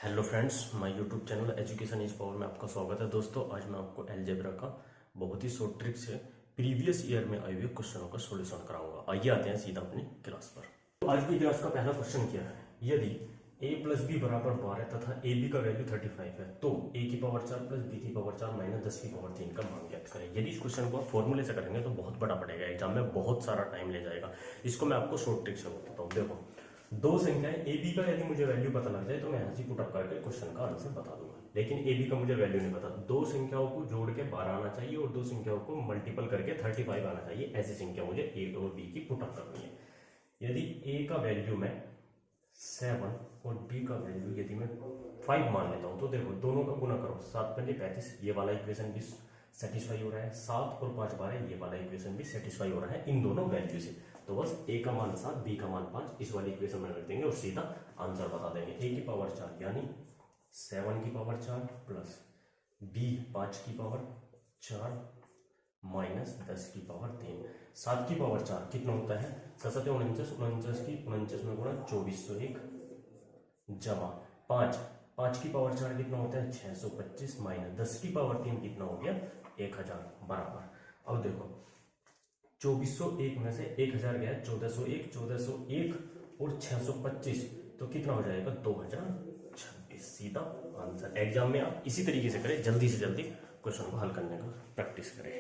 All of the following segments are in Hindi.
Hello friends, my YouTube channel education is power में आपका स्वागत है। दोस्तों, आज मैं आपको अलजेब्रा का बहुत ही शॉर्ट ट्रिक से प्रीवियस ईयर में आए हुए क्वेश्चनों का सॉल्यूशन कराऊंगा। आइए आते हैं सीधा अपनी क्लास पर। तो आज की क्लास का पहला क्वेश्चन क्या है, यदि a प्लस बी बराबर 12 तथा ए बी का वैल्यू 35 है तो a की पावर 4 प्लस बी की पावर 4 माइनस 10 की पावर 3 का मान ज्ञात करें। यदि इस क्वेश्चन को आप फॉर्मूले से करेंगे तो बहुत बड़ा पड़ेगा, एग्जाम में बहुत सारा टाइम ले जाएगा। इसको मैं आपको शॉर्ट ट्रिक से बताता हूँ। देखो, दो संख्याएं ए बी का यदि मुझे वैल्यू पता लग जाए तो मैं ऐसे पुट अप करके क्वेश्चन का आंसर बता दूंगा, लेकिन ए बी का मुझे वैल्यू नहीं पता। दो संख्याओं को जोड़ के 12 आना चाहिए और दो संख्याओं को मल्टीपल करके 35 आना चाहिए। ऐसी संख्या मुझे ए और बी की पुट अप करनी है। यदि ए का वैल्यू मैं 7 और बी का वैल्यू यदि मैं 5 मान लेता हूं तो देखो, दोनों का गुना करो, 7 पंजे 35, ये वाला इक्वेशन भी सेटिस्फाई हो रहा है। 7 और 5 12, ये वाला इक्वेशन भी सेटिस्फाई हो रहा है इन दोनों वैल्यू से। तो बस ए का मान 7, बी का मान 5 इस वाली इक्वेशन में रख देंगे और सीधा आंसर बता देंगे। ए की पावर 4 यानी 7 की पावर 4 प्लस बी 5 की पावर 4 माइनस 10 की पावर 3। 7 की पावर 4 कितना होता है, 7 49, 49 की 49 में गुणा 2401 जमा 5 की पावर 4 कितना होता है 625 माइनस 10 की पावर 3 कितना हो गया 1000 बराबर। अब देखो, 2401 में से 1000 गया, 1401, 1401 और 625 तो कितना हो जाएगा 2026। सीधा आंसर। एग्जाम में आप इसी तरीके से करें, जल्दी से जल्दी क्वेश्चन को हल करने का प्रैक्टिस करें।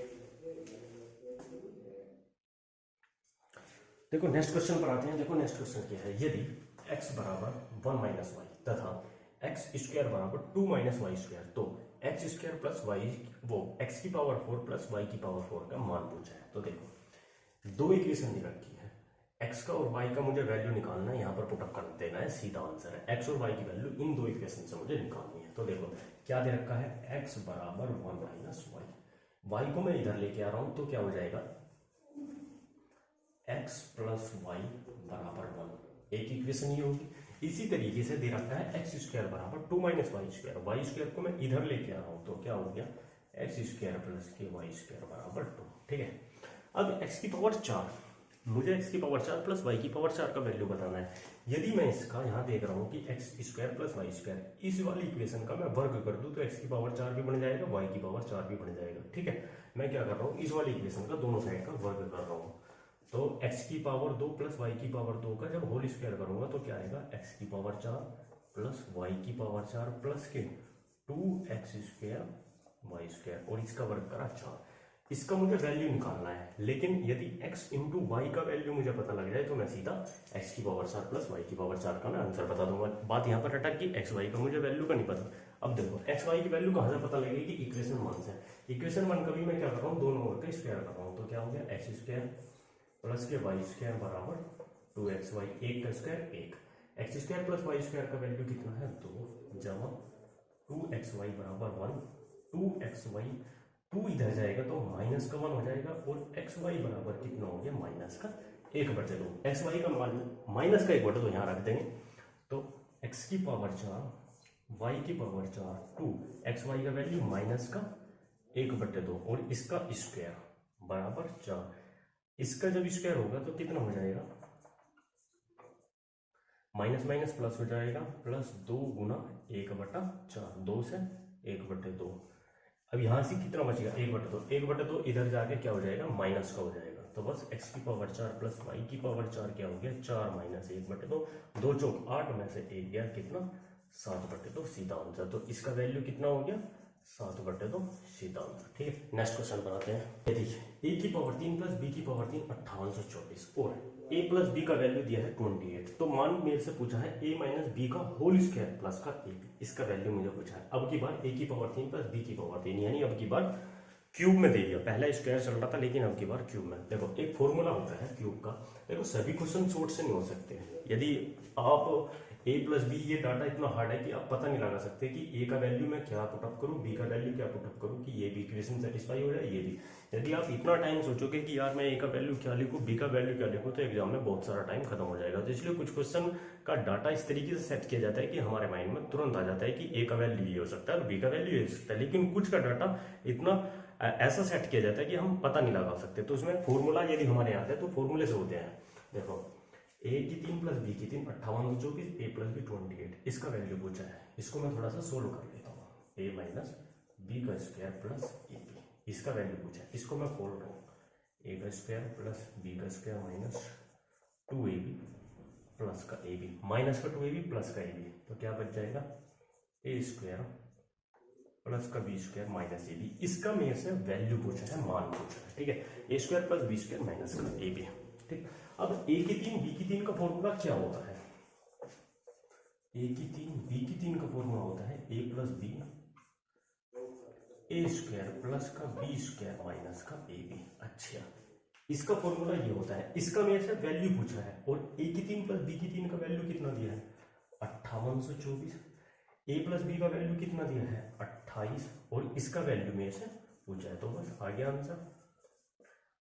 देखो नेक्स्ट क्वेश्चन पर आते हैं। देखो नेक्स्ट क्वेश्चन क्या है, यदि x बराबर 1 माइनस वाई तथा x स्क्वायर बराबर 2 माइनस वाई स्क्वायर तो x square plus Y x की पावर 4 प्लस y की पावर 4 का मान पूछा है। तो देखो, दो इक्वेशन दे रखी है, x का और y का मुझे वैल्यू निकालना है, यहाँ पर पुटअप कर देना है, सीधा आंसर है। x और y की वैल्यू इन दो इक्वेशन से मुझे निकालनी है। तो देखो क्या दे रखा है, x बराबर 1 माइनस वाई, y को मैं इधर लेके आ रहा हूं तो क्या हो जाएगा x प्लस वाई बराबर 1, एक इक्वेशन ये होगी। इसी तरीके से दे रखा है एक्स स्क्वायर बराबर 2 minus Y square, Y square को मैं इधर लेके आ रहा हूं तो क्या हो गया एक्स स्क्वायर प्लस के वाई स्क्वायर बराबर 2। ठीक है, अब x की पावर 4, मुझे x की पावर 4 प्लस y की पावर 4 का वैल्यू बताना है। यदि मैं इसका यहाँ देख रहा हूँ कि X square plus Y square, इस वाली इक्वेशन का मैं वर्ग कर दूं तो x की पावर 4 भी बन जाएगा, y की पावर 4 भी बन जाएगा। ठीक है, मैं क्या कर रहा हूँ, इस वाली इक्वेशन का दोनों साइड का वर्ग कर रहा हूँ। तो x की पावर 2 प्लस y की पावर 2 का जब होल स्क्वायर करूंगा तो क्या आएगा, x की पावर 4 प्लस y की पावर 4 प्लस के 2x स्क्वायर वाई स्क्वायर और इसका वर्ग करा 4। इसका मुझे वैल्यू निकालना है, लेकिन यदि x इंटू वाई का वैल्यू मुझे पता लग जाए तो मैं सीधा x की पावर 4 प्लस y की पावर 4 का मैं आंसर बता दूंगा। बात यहाँ पर अटक की, x y का मुझे वैल्यू का नहीं पता। अब देखो x y की वैल्यू कहाँ से पता लगेगी, इक्वेशन 1 से। इक्वेशन 1 कभी मैं क्या कर रहा हूँ, दोनों ओर का स्क्वायर कर रहा हूँ तो क्या हो गया एक्स स्क्वायर प्लस के वाई स्क्वायर बराबर 2xy, एक का स्क्वायर एक, X square plus Y square का वैल्यू कितना है 2 जमा 2xy बराबर 1, 2xy 2 इधर जाएगा तो माइनस का 1 हो जाएगा और xy बराबर कितना हो गया माइनस का 1/2। xy का माइनस का 1/2 यहाँ रख देंगे तो x की पावर 4 y की पावर 4 2, xy का वैल्यू माइनस का 1/2 और इसका स्क्वायर बराबर 4। इसका जब स्क्वायर होगा तो कितना हो जाएगा, माइनस माइनस प्लस हो जाएगा, प्लस 2 गुना 1/4, 2 से 1/2। अब यहां से कितना बचेगा 1/2, 1/2 इधर जाके क्या हो जाएगा माइनस का हो जाएगा। तो बस x की पावर 4 प्लस y की पावर 4 क्या हो गया 4 माइनस 1/2, 2 चौक 8 में से 1 गया कितना 7/2, सीधा आंसर। तो इसका वैल्यू कितना हो गया 7/2, सीधा आंसर। ठीक है, नेक्स्ट क्वेश्चन बनाते हैं। ये देखिए, a की पावर 3 प्लस b की पावर 3 5824 और a प्लस b का वैल्यू दिया है 28। तो मान मेरे से पूछा है a माइनस b का होल स्क्वायर प्लस का a, इसका वैल्यू मुझे पूछा है। अब की बार a की पावर 3 प्लस b की पावर 3 यानी अब की बार क्यूब में दे दिया, पहला स्क्वायर चल रहा था लेकिन अब की बार क्यूब में। देखो एक फॉर्मूला होता है क्यूब का, देखो सभी क्वेश्चन शॉर्ट से नहीं हो सकते। यदि आप a प्लस बी, ये डाटा इतना हार्ड है कि आप पता नहीं लगा सकते कि a का वैल्यू मैं क्या पुटअप करूं, b का वैल्यू क्या पुटअप करूं कि ये भी इक्वेशन सेटिस्फाई हो जाए, ये भी। यदि आप इतना टाइम सोचोगे कि यार मैं a का वैल्यू क्या लिखूं, b का वैल्यू क्या लिखूं, तो एग्जाम में बहुत सारा टाइम खत्म हो जाएगा। तो इसलिए कुछ क्वेश्चन का डाटा इस तरीके से सेट किया जाता है कि हमारे माइंड में तुरंत आ जाता है कि a का वैल्यू ये हो सकता है और b का वैल्यू ये हो सकता है, लेकिन कुछ का डाटा इतना ऐसा सेट किया जाता है कि हम पता नहीं लगा सकते। तो उसमें फॉर्मूला यदि हमारे यहाँ आता है तो फॉर्मूले से होते हैं। देखो ए की 3 प्लस बी की 3 5824, ए प्लस बी 28, इसका वैल्यू पूछा है। इसको मैं थोड़ा सा सोल्व कर लेता हूँ। ए माइनस बी का स्क्वायर प्लस ए बी, इसका वैल्यू पूछा है, इसको मैं खोल रहा हूँ। ए का स्क्वायर प्लस बी का स्क्वायर माइनस 2ab प्लस का ए बी, माइनस का 2ab प्लस का ए बी, तो क्या बच जाएगा ए स्क्वायर प्लस का B square minus A B. इसका मेरे से वैल्यू पूछा है, मान पूछा है, ठीक है। A square plus B square minus का ए बी, ठीक। अब ए की 3 बी की 3 का फॉर्मूला क्या होता है? ए की 3 बी की 3 का फॉर्मूला होता है A plus B A square plus का बी स्क्वायर माइनस का ए बी। अच्छा, इसका फॉर्मूला ये होता है, इसका मेरे से वैल्यू पूछा है, और ए की 3 प्लस बी की 3 का वैल्यू कितना दिया है 5824, ए प्लस बी का वैल्यू कितना दिया है 28, और इसका वैल्यू मेरे से पूछा है, तो बस आ गया आंसर।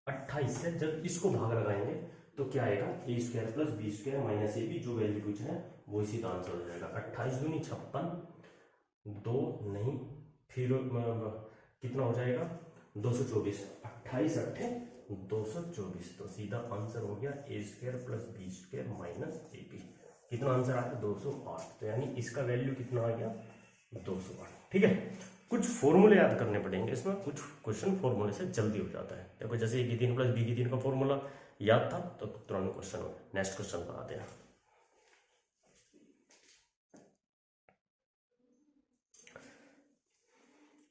28 से जब इसको भाग लगाएंगे तो क्या आएगा A square plus B square minus A B, जो वैल्यू पूछा है वो इसी का आंसर हो जाएगा। 28 दूनी 56, 2 नहीं, फिर कितना हो जाएगा 224, 28 अट्ठे 224, तो सीधा आंसर हो गया A square plus B square minus A B. कितना आंसर आया 208, तो यानी इसका वैल्यू कितना आ गया 208, ठीक है। कुछ फॉर्मूले याद करने पड़ेंगे इसमें, कुछ क्वेश्चन फॉर्मूले से जल्दी हो जाता है। देखो जैसे ए की 3 प्लस बी की 3 का फॉर्मूला याद था तो तुरंत क्वेश्चन हो गया। नेक्स्ट क्वेश्चन पर आते हैं।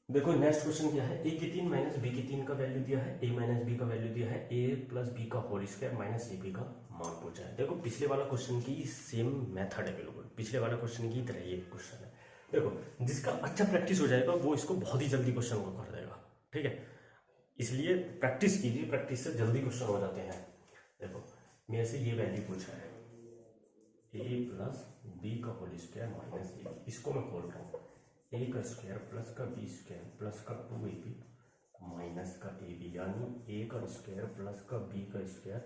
देखो नेक्स्ट क्वेश्चन क्या है, ए की 3 माइनस बी की 3 का वैल्यू दिया है, ए माइनस बी का वैल्यू दिया है, ए प्लस बी का whole square minus A B का मान पूछा है। देखो पिछले वाला क्वेश्चन की सेम मेथड है, बिल्कुल पिछले वाला क्वेश्चन की तरह ये क्वेश्चन है। देखो जिसका अच्छा प्रैक्टिस हो जाएगा वो इसको बहुत ही जल्दी क्वेश्चन को कर देगा, ठीक है। इसलिए प्रैक्टिस कीजिए, प्रैक्टिस से जल्दी क्वेश्चन हो जाते हैं। देखो मेरे से ये वैल्यू पूछा है ए प्लस बी का होल स्क्वायर माइनस ए, इसको मैं खोल रहा हूँ। ए का स्क्वायर प्लस का बी स्क्वायर प्लस का 2ab माइनस का ए बी, यानी ए का स्क्वायर प्लस का बी का स्क्वायर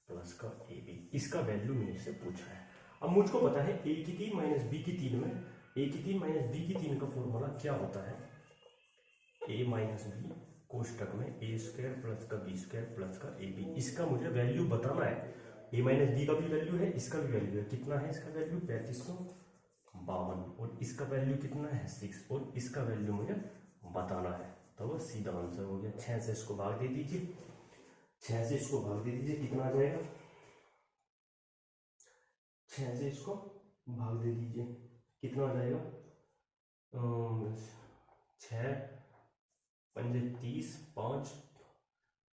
प्लस का ए बी, इसका वैल्यू मेरे से पूछा है। अब मुझको पता है ए की 3 माइनस बी की 3 में ए की 3 माइनस बी की 3 का फॉर्मूला क्या होता है ए माइनस बी कोष्टक में ए स्क्वायर प्लस का बी स्क्वायर प्लस का ए बी। इसका मुझे वैल्यू बताना है, ए माइनस बी का भी वैल्यू है, इसका भी वैल्यू है। कितना है इसका वैल्यू 3552, और इसका वैल्यू कितना है 6, और इसका वैल्यू मुझे बताना है, तो वो सीधा आंसर हो गया। 6 से इसको भाग दे दीजिए, 6 से इसको भाग दे दीजिए, कितना आ जाएगा 6 से इसको भाग दे दीजिए, कितना आ जाएगा 6 पंजे 30, 5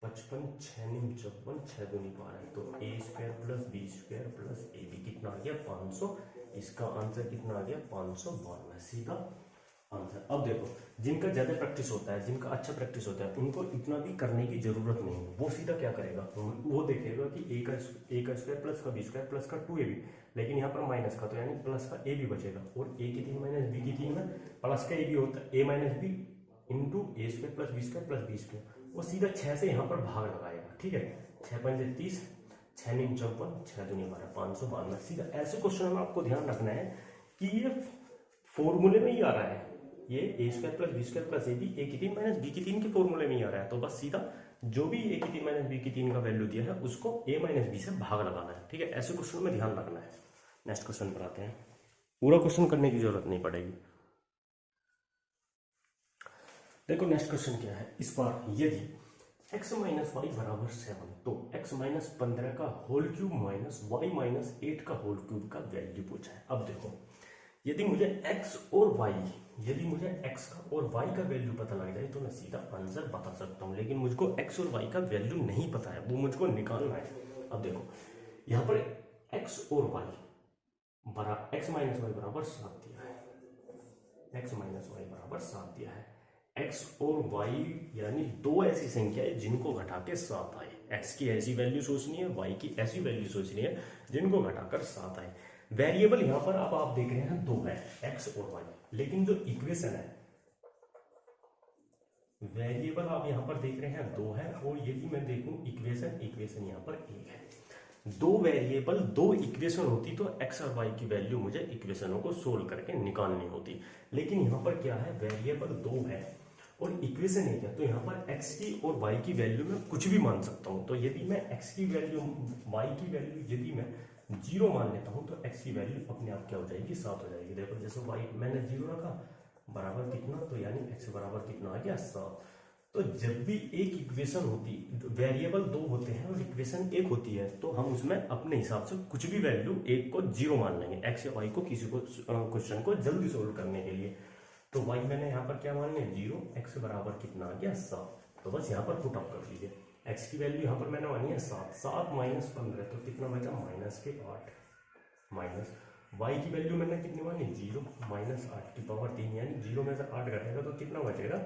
55, 6 निम 54, 6 दूनी 12, तो A square plus B square plus A B कितना आ गया 500, इसका आंसर कितना आ गया 552, सीधा आंसर। अब देखो जिनका ज्यादा प्रैक्टिस होता है, जिनका अच्छा प्रैक्टिस होता है, उनको इतना भी करने की जरूरत नहीं है। वो सीधा क्या करेगा, वो देखेगा कि ए का स्क्वायर प्लस का बी स्क्वायर प्लस का 2ab, लेकिन यहाँ पर माइनस का, तो यानी प्लस का ए बी बचेगा, और ए की 3 माइनस बी की 3 में प्लस का ए बी होता है, A minus B into A square plus B square plus B square, वो सीधा 6 से यहाँ पर भाग लगाएगा, ठीक है। 6 पंजे 30, 6 निम 54, 6 दूनी 12, 552, सीधा। ऐसे क्वेश्चन में आपको ध्यान रखना है कि ये फॉर्मूले में ही आ रहा है, ये A square plus B square plus A B A की 3 माइनस बी की 3 के फॉर्मूले में ही आ रहा है, तो बस सीधा जो भी ए की 3 माइनस बी की 3 का वैल्यू दिया है उसको ए माइनस बी से भाग लगाना है, ठीक है। ऐसे क्वेश्चन में ध्यान रखना है। नेक्स्ट क्वेश्चन पर आते हैं, पूरा क्वेश्चन करने की जरूरत नहीं पड़ेगी। देखो नेक्स्ट क्वेश्चन क्या है, इस बार यदि x माइनस वाई बराबर 7, तो x माइनस 15 का whole cube minus y minus 8 का होल क्यूब का वैल्यू पूछा है। अब देखो यदि मुझे x और y, यदि मुझे x का और y का वैल्यू पता लग जाए तो मैं सीधा आंसर बता सकता हूँ, लेकिन मुझको x और y का वैल्यू नहीं पता है, वो मुझको निकालना है। अब देखो यहाँ पर x और y बराबर x माइनस वाई बराबर 7 दिया है, x माइनस वाई बराबर 7 दिया है। x और y यानी दो ऐसी संख्या है जिनको घटा के 7 आए, x की ऐसी वैल्यू सोचनी है, y की ऐसी वैल्यू सोचनी है जिनको घटाकर 7 आए। वेरिएबल यहाँ पर अब आप देख रहे हैं 2 है, x और y, लेकिन जो इक्वेशन है, वेरिएबल आप यहाँ पर देख रहे हैं 2 है, और यदि मैं देखूं इक्वेशन यहाँ पर 1 है। 2 वेरिएबल 2 इक्वेशन होती तो x और y की वैल्यू मुझे इक्वेशनों को सोल्व करके निकालनी होती, लेकिन यहाँ पर क्या है, वेरिएबल 2 है और इक्वेशन है क्या, तो यहाँ पर x की और y की वैल्यू में कुछ भी मान सकता हूँ। तो यदि मैं x की वैल्यू y की वैल्यू यदि मैं जीरो मान लेता हूँ तो एक्स की वैल्यू अपने आप क्या हो जाएगी, 7 हो जाएगी। देखो जैसे वाई मैंने जीरो रखा बराबर कितना, तो यानी एक्स बराबर कितना आ गया, 7। तो जब भी एक इक्वेशन होती, वेरिएबल दो होते हैं और इक्वेशन एक होती है, तो हम उसमें अपने हिसाब से कुछ भी वैल्यू एक को जीरो मान लेंगे, एक्स या वाई को, किसी को क्वेश्चन को जल्दी सोल्व करने के लिए। तो वाई मैंने यहाँ पर क्या मान लिया, जीरो, एक्स बराबर कितना आ गया, 7। तो बस यहाँ पर पुट अप कर लीजिए, एक्स की वैल्यू यहाँ पर मैंने मानी है 7, 7 माइनस 15 तो कितना बचा, माइनस के 8, माइनस वाई की वैल्यू मैंने कितनी मानी, जीरो, माइनस 8 की पावर 3, यानी जीरो में से 8 घटेगा तो कितना बचेगा,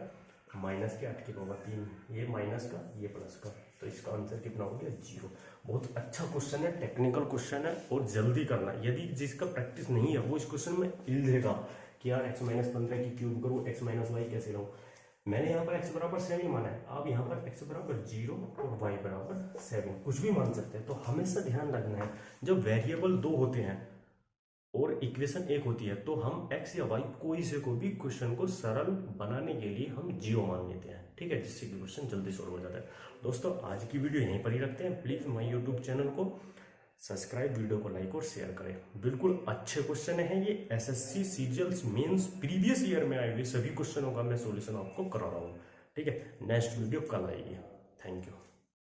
माइनस के 8 की पावर 3, ये माइनस का ये प्लस का, तो इसका आंसर कितना हो गया, जीरो। बहुत अच्छा क्वेश्चन है, टेक्निकल क्वेश्चन है और जल्दी करना। यदि जिसका प्रैक्टिस नहीं है वो इस क्वेश्चन में इल्झेगा कि यार एक्स माइनस 15 की क्यूब करूँ, एक्स माइनस वाई कैसे लाऊं। मैंने यहाँ पर एक्स बराबर 7 माना है, आप यहाँ पर एक्स बराबर 0 और वाई बराबर 7 कुछ भी मान सकते हैं। तो हमेशा ध्यान रखना है, जब वेरिएबल दो होते हैं और इक्वेशन एक होती है, तो हम एक्स या वाई कोई से कोई भी क्वेश्चन को सरल बनाने के लिए हम जीरो मान लेते हैं, ठीक है, जिससे कि क्वेश्चन जल्दी सॉल्व हो जाता है। दोस्तों आज की वीडियो यहीं पर ही रखते हैं। प्लीज माय यूट्यूब चैनल को सब्सक्राइब, वीडियो को लाइक और शेयर करें। बिल्कुल अच्छे क्वेश्चन है ये, एसएससी सीजीएल्स मेंस प्रीवियस ईयर में आए हुए सभी क्वेश्चनों का मैं सॉल्यूशन आपको करा रहा हूँ, ठीक है। नेक्स्ट वीडियो कल आएगी। Thank you.